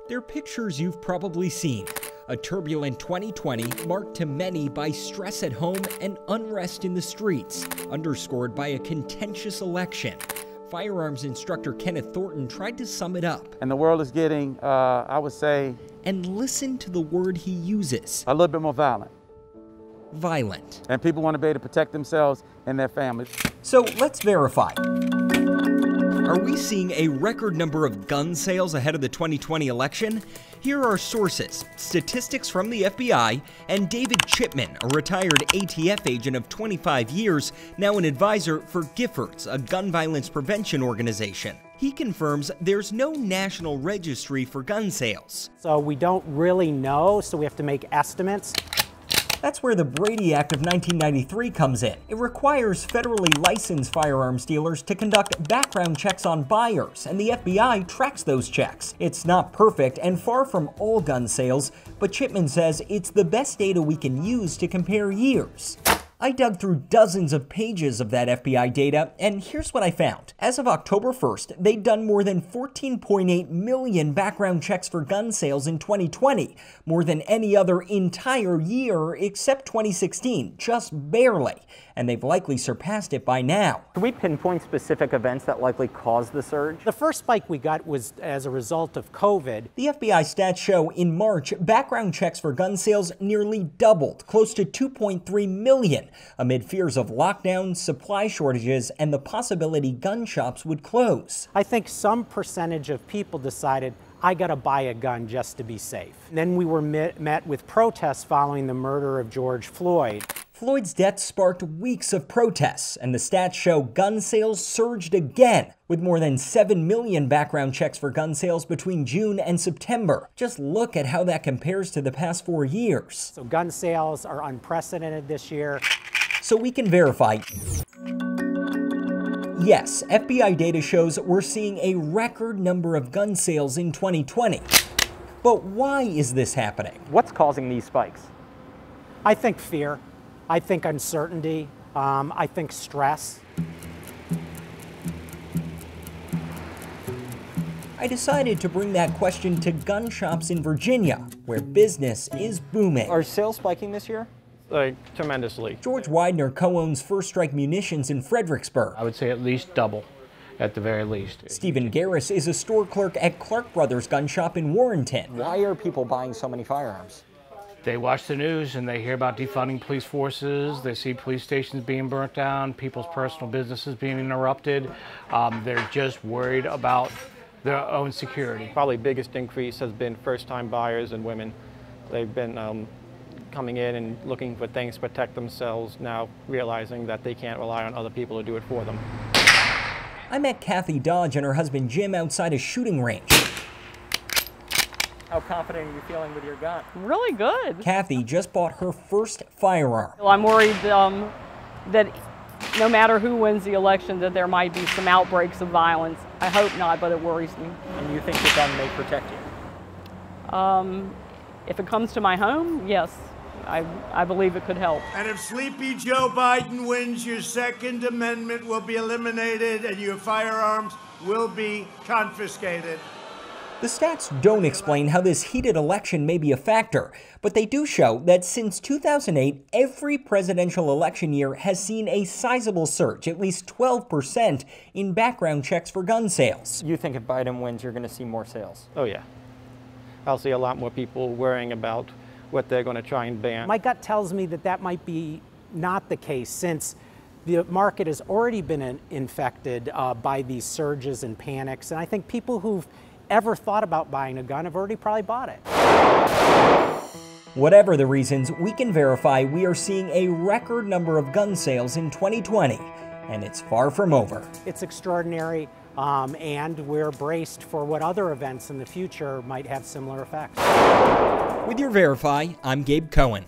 They're pictures you've probably seen. A turbulent 2020 marked to many by stress at home and unrest in the streets, underscored by a contentious election. Firearms instructor Kenneth Thornton tried to sum it up. And the world is getting, I would say... And listen to the word he uses. A little bit more violent. Violent. And people want to be able to protect themselves and their families. So let's verify. Are we seeing a record number of gun sales ahead of the 2020 election? Here are sources, statistics from the FBI, and David Chipman, a retired ATF agent of 25 years, now an advisor for Giffords, a gun violence prevention organization. He confirms there's no national registry for gun sales. So we don't really know, so we have to make estimates. That's where the Brady Act of 1993 comes in. It requires federally licensed firearms dealers to conduct background checks on buyers, and the FBI tracks those checks. It's not perfect and far from all gun sales, but Chipman says it's the best data we can use to compare years. I dug through dozens of pages of that FBI data, and here's what I found. As of October 1st, they'd done more than 14.8 million background checks for gun sales in 2020, more than any other entire year except 2016, just barely. And they've likely surpassed it by now. Can we pinpoint specific events that likely caused the surge? The first spike we got was as a result of COVID. The FBI stats show in March, background checks for gun sales nearly doubled, close to 2.3 million, amid fears of lockdowns, supply shortages, and the possibility gun shops would close. I think some percentage of people decided, I gotta buy a gun just to be safe. And then we were met with protests following the murder of George Floyd. Floyd's death sparked weeks of protests, and the stats show gun sales surged again, with more than 7 million background checks for gun sales between June and September. Just look at how that compares to the past 4 years. So gun sales are unprecedented this year. So we can verify. Yes, FBI data shows we're seeing a record number of gun sales in 2020. But why is this happening? What's causing these spikes? I think fear. I think uncertainty. I think stress. I decided to bring that question to gun shops in Virginia, where business is booming. Are sales spiking this year? Tremendously. George Widener co-owns First Strike Munitions in Fredericksburg. I would say at least double, at the very least. Stephen Garris is a store clerk at Clark Brothers Gun Shop in Warrenton. Why are people buying so many firearms? They watch the news and they hear about defunding police forces. They see police stations being burnt down, people's personal businesses being interrupted. They're just worried about their own security. Probably biggest increase has been first-time buyers and women. They've been coming in and looking for things to protect themselves, now realizing that they can't rely on other people to do it for them. I met Kathy Dodge and her husband Jim outside a shooting range. How confident are you feeling with your gun? Really good. Kathy just bought her first firearm. Well, I'm worried that no matter who wins the election, that there might be some outbreaks of violence. I hope not, but it worries me. And you think your gun may protect you? If it comes to my home, yes. I believe it could help. And if Sleepy Joe Biden wins, your Second Amendment will be eliminated and your firearms will be confiscated. The stats don't explain how this heated election may be a factor, but they do show that since 2008, every presidential election year has seen a sizable surge, at least 12%, in background checks for gun sales. You think if Biden wins, you're going to see more sales? Oh yeah. I'll see a lot more people worrying about what they're going to try and ban. My gut tells me that that might be not the case, since the market has already been infected by these surges and panics, and I think people who've ever thought about buying a gun have already probably bought it. Whatever the reasons, we can verify we are seeing a record number of gun sales in 2020, and it's far from over. It's extraordinary, and we're braced for what other events in the future might have similar effects. With your Verify, I'm Gabe Cohen.